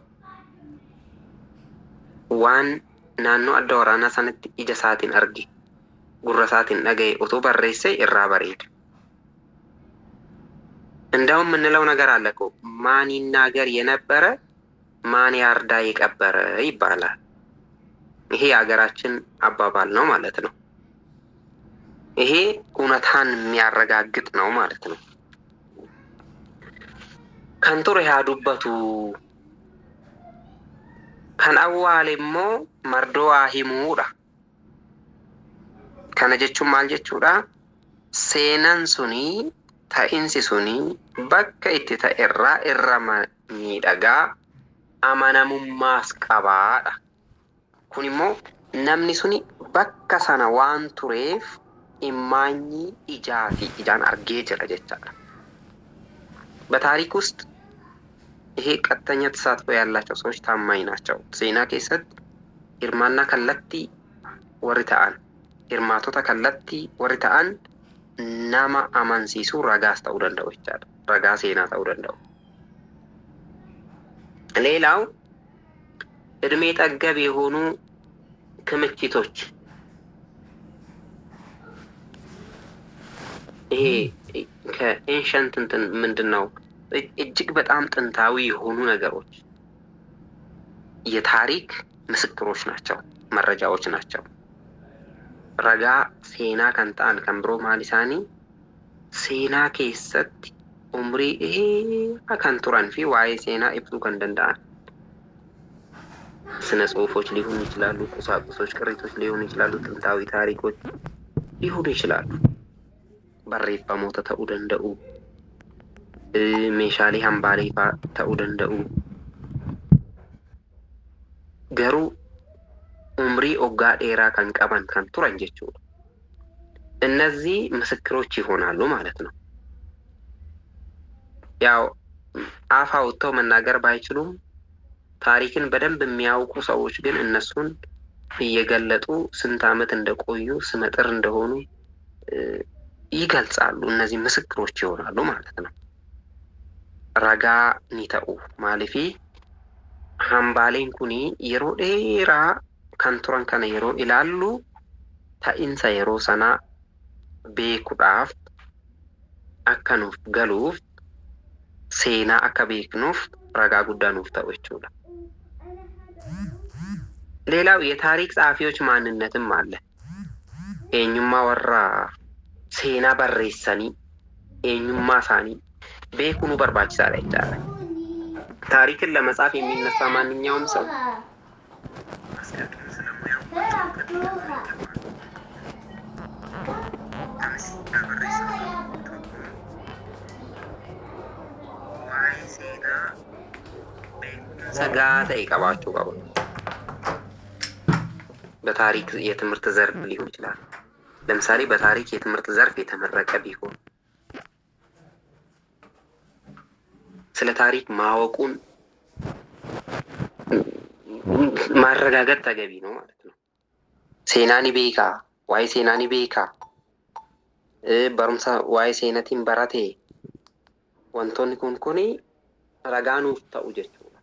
waan naannoo adda waraanaa sanatti ija isaatiin arge, gurra isaatiin dhagaye otoo barreesse irraa bareeda. እንደውም የምንለው ነገር አለ እኮ ማን ይናገር የነበረ ማን ያርዳ የቀበረ ይባላል። ይሄ የሀገራችን አባባል ነው ማለት ነው። ይሄ እውነታን የሚያረጋግጥ ነው ማለት ነው። ከንቱር ያዱበቱ ከናዋሌሞ መርዶ አሂሙዳ ከነጀቹም ማልጀቹዳ ሴናን ሱኒ ታኢንሲ ሱኒ በከ ኢቲ ተኤራ ኢራማ ሚዳጋ አማናሙማስ ቀባዳ kunimmoo namni suni bakka sana waan tureef imaanyi ijaan argee jira jechaadha. በታሪክ ውስጥ ይሄ ቀጥተኛ ተሳትፎ ያላቸው ሰዎች ታማኝ ናቸው። ዜና keessatti hirmaannaa kallattii warri ta'an, hirmaatota kallattii warri ta'an nama amansiisuu ragaas ta'uu danda'u jechaadha. ragaa seenaa ta'uu danda'u. ሌላው እድሜ ጠገብ የሆኑ ክምችቶች ይሄ ከኤንሸንት እንትን ምንድነው እጅግ በጣም ጥንታዊ የሆኑ ነገሮች የታሪክ ምስክሮች ናቸው፣ መረጃዎች ናቸው። ረጋ ሴና ከንታን ከንብሮ ማሊሳኒ ሴና keessatti umrii kan turan fi waa'ee seenaa ibsuu kan danda'an ስነ ጽሁፎች ሊሆኑ ይችላሉ፣ ቁሳቁሶች፣ ቅሪቶች ሊሆኑ ይችላሉ፣ ጥንታዊ ታሪኮች ሊሆኑ ይችላሉ። barreeffamoota ta'uu danda'u፣ meeshaalee hambaalee ta'uu danda'u። garuu umrii waggaa dheeraa kan qaban kan turan jechuudha። እነዚህ ምስክሮች ይሆናሉ ማለት ነው። ያው አፍ አውጥተው መናገር ባይችሉም ታሪክን በደንብ የሚያውቁ ሰዎች ግን እነሱን እየገለጡ ስንት ዓመት እንደቆዩ ስመጥር እንደሆኑ ይገልጻሉ። እነዚህ ምስክሮች ይሆናሉ ማለት ነው። ረጋ ኒተኡ ማለፊ hambaaleen kuni yeroo dheeraa kan turan kana yeroo ilaallu ta'insa yeroo sanaa beekuudhaaf akka nuuf galuuf seenaa akka beeknuuf ragaa guddaa nuuf ta'u jechuudha. ሌላው የታሪክ ጸሐፊዎች ማንነትም አለ። eenyumማ warra seenaa barreessanii eenyummaa isaanii beekuu nu barbaachisaadha jechaadha. ታሪክን ለመጻፍ የሚነሳ ማንኛውም ሰው ሰጋ ተይቀባቸው ቀቡ በታሪክ የትምህርት ዘርፍ ሊሆን ይችላል። ለምሳሌ በታሪክ የትምህርት ዘርፍ የተመረቀ ቢሆን ስለ ታሪክ ማወቁን ማረጋገጥ ተገቢ ነው ማለት ነው። ሴናኒ ቤካ ዋይ ሴናኒ ቤካ barumsa waa'ee seenaatiin barate wantoonni kun ragaa nuuf ta'u jechuudha.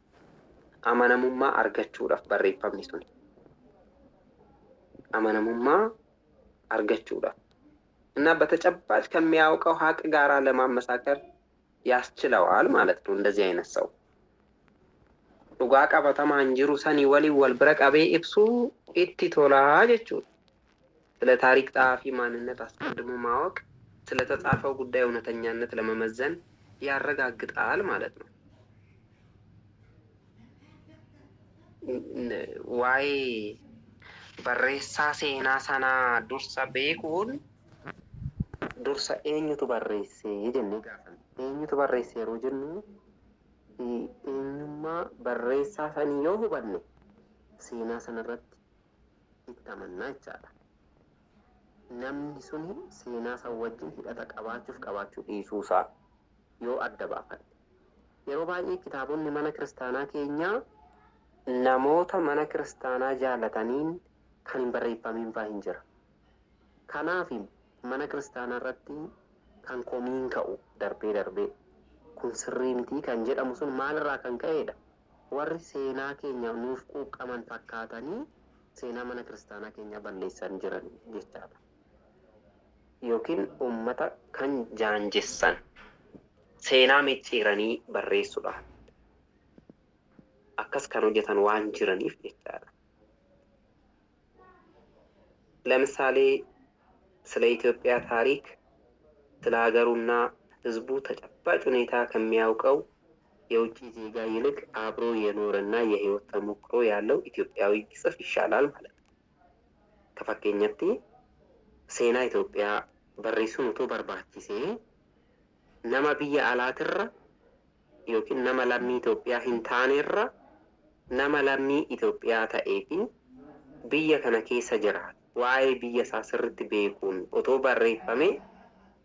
amanamummaa argachuudhaaf barreeffamni sun amanamummaa argachuudhaaf እና በተጨባጭ ከሚያውቀው ሀቅ ጋራ ለማመሳከር ያስችለዋል ማለት ነው። እንደዚህ አይነት ሰው ዱጋ ቀበተማ እንጅሩ ሰኒ ወል ብረ ቀቤ ኢብሱ ኢቲ ቶላ jechuudha. ስለ ታሪክ ጸሐፊ ማንነት አስቀድሞ ማወቅ ስለ ተጻፈው ጉዳይ እውነተኛነት ለመመዘን ያረጋግጣል ማለት ነው። ዋይ በሬሳ ሴና ሰና ዱርሳ ቤኩን ዱርሳ ኤኙቱ በሬሴ ጀነ ጋፈን ኤኙቱ በሬሴ yeroo jennu eenyummaa barreessaa sanii yoo hubanne seenaa sanarratti itti amannaa jechaadha. namni suni seenaa san wajjin hidhata qabaachuu dhiisuusaa yoo adda baafate. yeroo baay'ee kitaabonni mana kiristaanaa keenyaa namoota mana kiristaanaa jaalataniin kan hin barreeffamin fa'aa hin jira. kanaaf mana kiristaanaa irratti kan komiin ka'u darbee kun sirrii miti kan jedhamu sun maalirraa kan ka'edha. warri seenaa keenya nuuf quuqqaman fakkaatanii seenaa mana kiristaanaa keenya balleessan jiran jechaadha. yookiin ummata kan jaanjessan seenaa micciiranii barreessuudha. akkas kan hojjetan waan jiraniif jechaadha. ለምሳሌ ስለ ኢትዮጵያ ታሪክ ስለ ሀገሩና ህዝቡ ተጨባጭ ሁኔታ ከሚያውቀው የውጭ ዜጋ ይልቅ አብሮ የኖረና የህይወት ተሞክሮ ያለው ኢትዮጵያዊ ቢጽፍ ይሻላል ማለት ነው። ከፈከኘቲ ሴና ኢትዮጵያ barreessuun utuu barbaachisee nama biyya alaatirra yookiin nama lammii Itoophiyaa hin taanerra nama lammii Itoophiyaa ta'ee fi biyya kana keessa jiraatu waa'ee biyya isaa sirriitti beekuun otoo barreeffame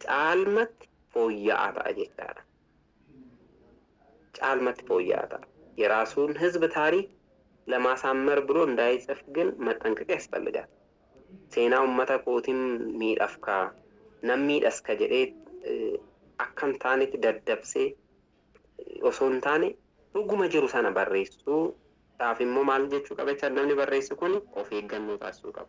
caalmatti fooyya'aa ta'a jechaadha. caalmatti fooyya'aa ta'a. የራሱን ህዝብ ታሪክ ለማሳመር ብሎ እንዳይጽፍ ግን መጠንቀቅ ያስፈልጋል። ሴና ኡመታ ኮቲም ሚዳፍካ ነሚዳስ ከጀዴ አከም ታኔት ደደብሴ ኦሶን ታኔ ዱጉመ ጅሩ ሰነ በሬሱ ጣፊሞ ማል ጀቹ ቀበቻ ነምኒ በሬሱ ኩን ኦፍ ኤገኖ ታሱ ቀብ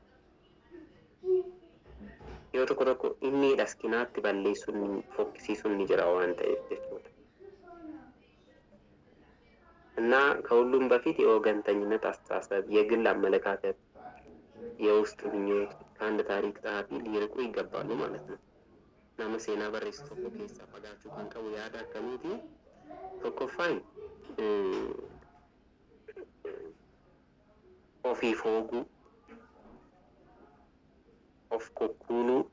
yoo tokko inni dhaskinaatti balleessuun fokkisiisuun ni jira waan ta'eef jechuudha. እና ከሁሉም በፊት የወገንተኝነት አስተሳሰብ፣ የግል አመለካከት፣ የውስጥ ምኞት ከአንድ ታሪክ ጸሐፊ ሊርቁ ይገባሉ ማለት ነው። nama seenaa barreessu tokko keessa fagaachuu kan qabu yaada akkamiiti? tokkoffaan ofiif hooguu, of kokkuuluu,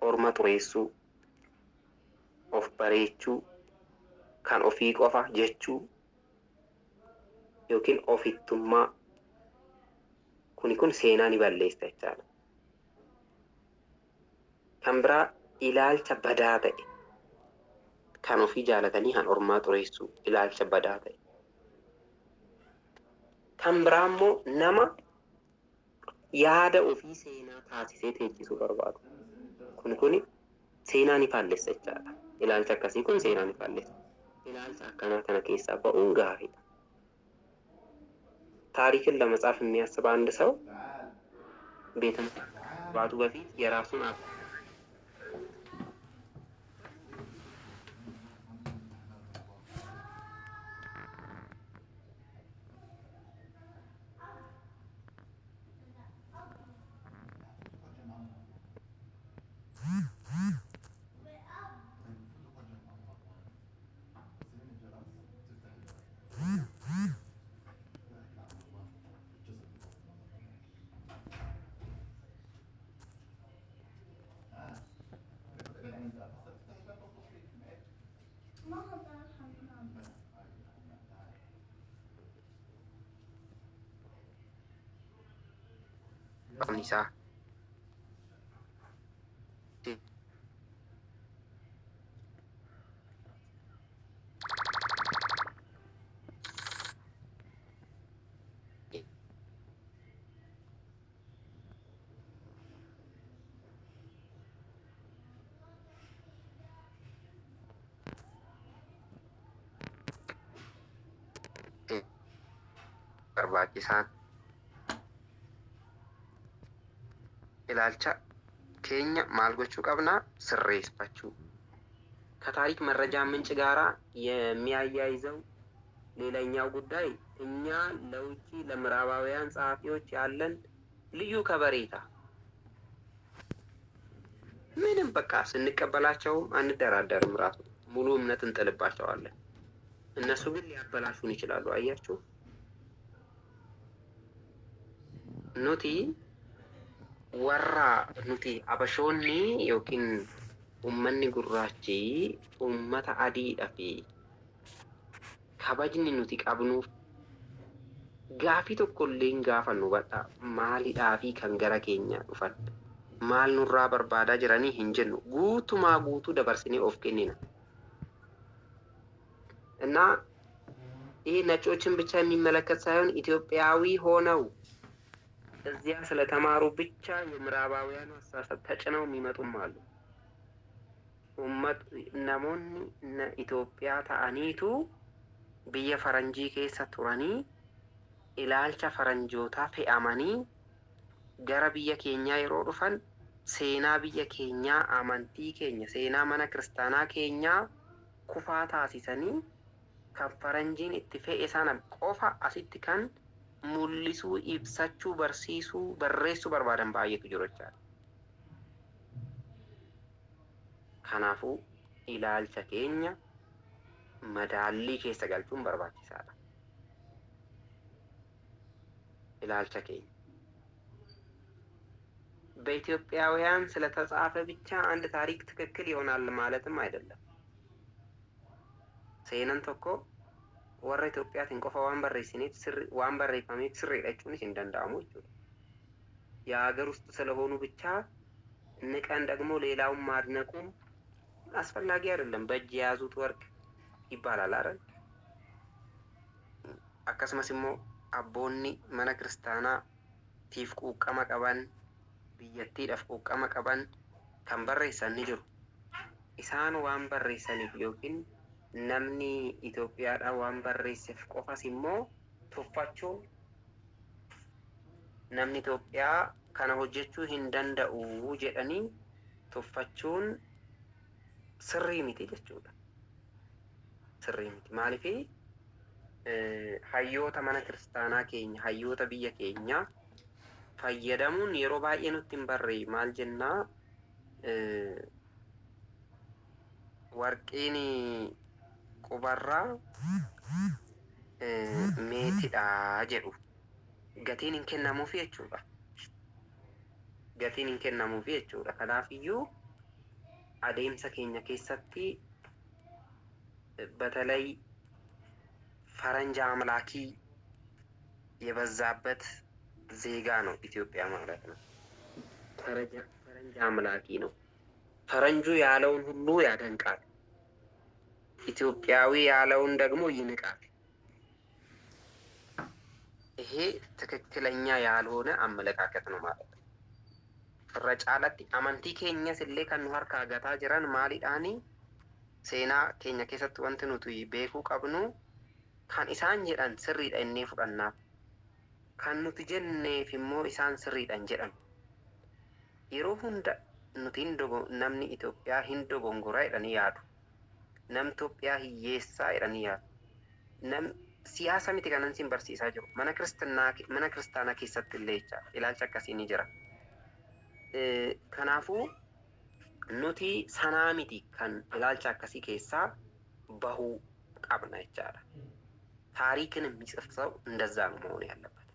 orma xureessuu, of bareechuu, kan ofii qofa jechuu yookiin ofittummaa kun seenaa ni balleessa jechaadha. kan biraa ilaalcha badaa ta'e kan ofii jaalatanii han ormaa xureessuu ilaalcha badaa ta'e kan biraa immoo nama yaada ofii seenaa taasisee teechisuu barbaadu. Kun seenaa ni faallessa jechaadha. Ilaalcha akkasii kun seenaa ni faallessa. Ilaalcha akkanaa kana keessaa ba'uun gaariidha. ታሪክን ለመጻፍ የሚያስብ አንድ ሰው ቤተ መግባቱ በፊት የራሱን Isa barbaachisan ilaalcha keenya maal gochuu qabna? ስሬስባችሁ ከታሪክ መረጃ ምንጭ ጋራ የሚያያይዘው ሌላኛው ጉዳይ እኛ ለውጪ ለምዕራባውያን ጸሐፊዎች ያለን ልዩ ከበሬታ ምንም በቃ ስንቀበላቸው አንደራደርም። ራሱ ሙሉ እምነት እንጥልባቸዋለን። እነሱ ግን ሊያበላሹን ይችላሉ። አያችሁ ኑቲ ወራ ኑቲ አበሾኒ ዮኪን ኡመኒ ጉራቺ ኡመታ አዲidha fi kabajni nuti qabnuuf gaafii tokkollee hin gaafannu. Badha maalidhaa fi kan gara keenya dhufan maal nurraa barbaadaa jiranii hin jennu. guutumaa guutuu dabarsinee of kennina እና ይሄ ነጮችን ብቻ የሚመለከት ሳይሆን ኢትዮጵያዊ ሆነው እዚያ ስለተማሩ ብቻ የምዕራባውያኑ አስተሳሰብ ተጭነው የሚመጡም አሉ። ኡመት ነሞኒ ኢትዮጵያ ታአኒቱ ብየ ፈረንጂ ኬሳ ቱራኒ ኢላልቻ ፈረንጆታ ፌአማኒ ገረ ብየ ኬኛ የሮ ዱፈን ሴና ብየ ኬኛ አመንቲ ኬኛ ሴና መነ ክርስታና ኬኛ ኩፋ ታሲሰኒ kan faranjiin itti fe'e sana qofa asitti kan mul'isuu, ibsachuu, barsiisuu, barreessuu barbaadan baay'eetu jiru jechaadha. Kanaafuu ilaalcha keenya madaallii keessa galchuun barbaachisaadha. ilaalcha keenya በኢትዮጵያውያን ስለተጻፈ ብቻ አንድ ታሪክ ትክክል ይሆናል ማለትም አይደለም። seenan tokko warra Itoophiyaatiin qofa waan barreessineef waan barreeffameef sirriidha jechuunis hin danda'amu jechuudha። የሀገር ውስጥ ስለሆኑ ብቻ ንቀን ደግሞ ሌላውን ማድነቁም አስፈላጊ አይደለም። በእጅ የያዙት ወርቅ ይባላል አይደል? akkasumas immoo abboonni mana kiristaanaa tiif quuqqama qaban biyyattiidhaaf quuqqama qaban kan barreessan ni jiru. isaan waan barreessaniif yookiin namni Itoophiyaadha waan barreesseef qofas immoo tuffachuun namni Itoophiyaa kana hojjechuu hin danda'u jedhanii tuffachuun sirrii miti jechuudha. sirrii miti maaliif hayyoota mana kiristaanaa keenya hayyoota biyya keenya fayyadamuun yeroo baay'ee nutti hin barree maal jennaa warqiin qubarraa meetidha jedhu gatiin hin kennamuufi jechuudha. gatiin hin kennamuufi jechuudha. Kanaafiyyuu adeemsa keenya keessatti በተለይ ፈረንጅ አምላኪ የበዛበት ዜጋ ነው ኢትዮጵያ ማለት ነው። ፈረንጅ አምላኪ ነው። ፈረንጁ ያለውን ሁሉ ያደንቃል። ኢትዮጵያዊ ያለውን ደግሞ ይንቃል። ይሄ ትክክለኛ ያልሆነ አመለካከት ነው ማለት ነው። ረጫለቲ አመንቲ ኬኛ ስሌ ከኑ ሀርካ ገታ ጅራን ማሊዳኒ ሴና ኬኛ ኬሰት ወንቲ ኑቲ ቤኩ ቀብኑ kan isaan jedhan sirriidha innee fudhannaaf. Kan nuti jenneef immoo isaan sirriidhan jedhan. Yeroo hunda nuti namni Itoophiyaa hin dogongoraa jedhanii yaadu. Nam Itoophiyaa hiyyeessaa jedhanii yaadu. Nam siyaasa miti kanan siin barsiisaa jiru. Mana kiristaanaa keessatti illee jecha ilaalcha akkasii ni jira. Kanaafuu nuti sanaa miti kan ilaalcha akkasii keessaa bahuu qabna jechaadha. ታሪክን የሚጽፍ ሰው እንደዛ ነው መሆን ያለበት።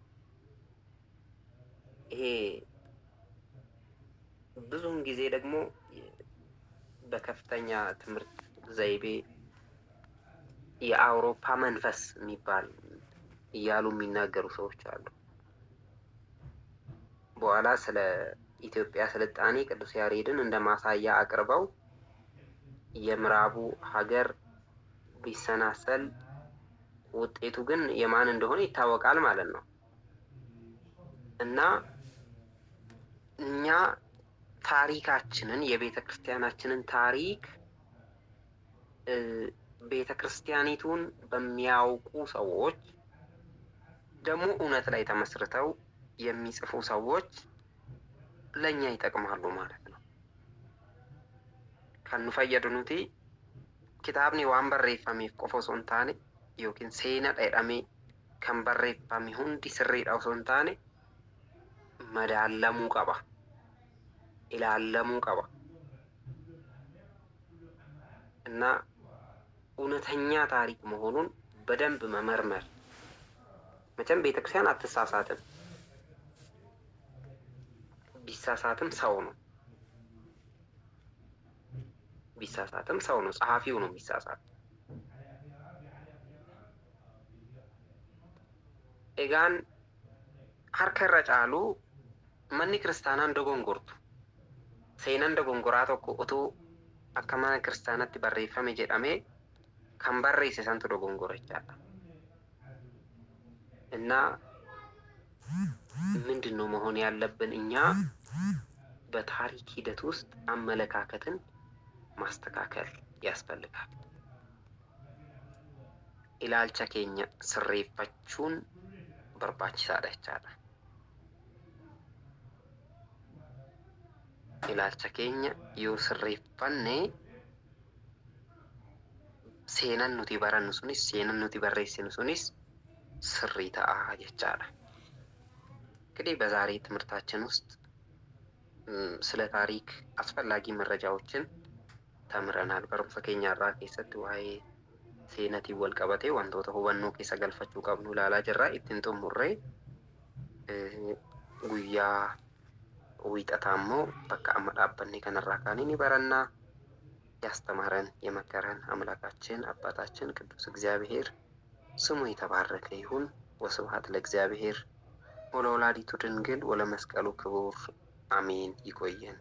ይሄ ብዙውን ጊዜ ደግሞ በከፍተኛ ትምህርት ዘይቤ የአውሮፓ መንፈስ የሚባል እያሉ የሚናገሩ ሰዎች አሉ። በኋላ ስለ ኢትዮጵያ ስልጣኔ ቅዱስ ያሬድን እንደ ማሳያ አቅርበው የምዕራቡ ሀገር ቢሰናሰል ውጤቱ ግን የማን እንደሆነ ይታወቃል ማለት ነው። እና እኛ ታሪካችንን የቤተ ክርስቲያናችንን ታሪክ ቤተ ክርስቲያኒቱን በሚያውቁ ሰዎች ደግሞ እውነት ላይ ተመስርተው የሚጽፉ ሰዎች ለኛ ይጠቅማሉ ማለት ነው። ከኑ ፈየዱኑቲ ኪታብኒ ዋን በሬፋሚፍ ቆፎ osoo hin taane yookiin seenadha jedhamee kan barreeffame hundi sirriidha osoo hin taane madaalamuu qaba, ilaalamuu qaba እና እውነተኛ ታሪክ መሆኑን በደንብ መመርመር። መቼም ቤተክርስቲያን አትሳሳትም፣ ቢሳሳትም ሰው ነው፣ ቢሳሳትም ሰው ነው፣ ጸሐፊው ነው ቢሳሳት። egaan harka irra caalu manni kiristaanaan dogongortu seenan dogongoraa tokko utuu akka mana kiristaanatti barreeffame jedhamee kan barreesse santu dogongora jechaadha እና ምንድነው መሆን ያለብን? እኛ በታሪክ ሂደት ውስጥ አመለካከትን ማስተካከል ያስፈልጋል። ilaalcha keenya sirreeffachuun barbaachisaadha jechaadha. ilaalcha keenya yoo sirreeffanne seenan nuti barannu sunis seenan nuti barreessinu sunis sirrii ta'a jechaadha። እንግዲህ በዛሬ ትምህርታችን ውስጥ ስለ ታሪክ አስፈላጊ መረጃዎችን ተምረናል። በሩም ፈከኛ ራ keessatti waa'ee seenatii wal qabatee wantoota hubannoo keessa galfachuu qabnu ilaalaa jirra። ittiin xumurree guyyaa wiixataa immoo bakka amma dhaabbanne kanarraa kaanii ni barannaa። ያስተማረን የመከረን አምላካችን አባታችን ቅዱስ እግዚአብሔር ስሙ የተባረከ ይሁን። ወስብሐት ለእግዚአብሔር ወለወላዲቱ ድንግል ወለመስቀሉ ክቡር አሜን። ይቆየን።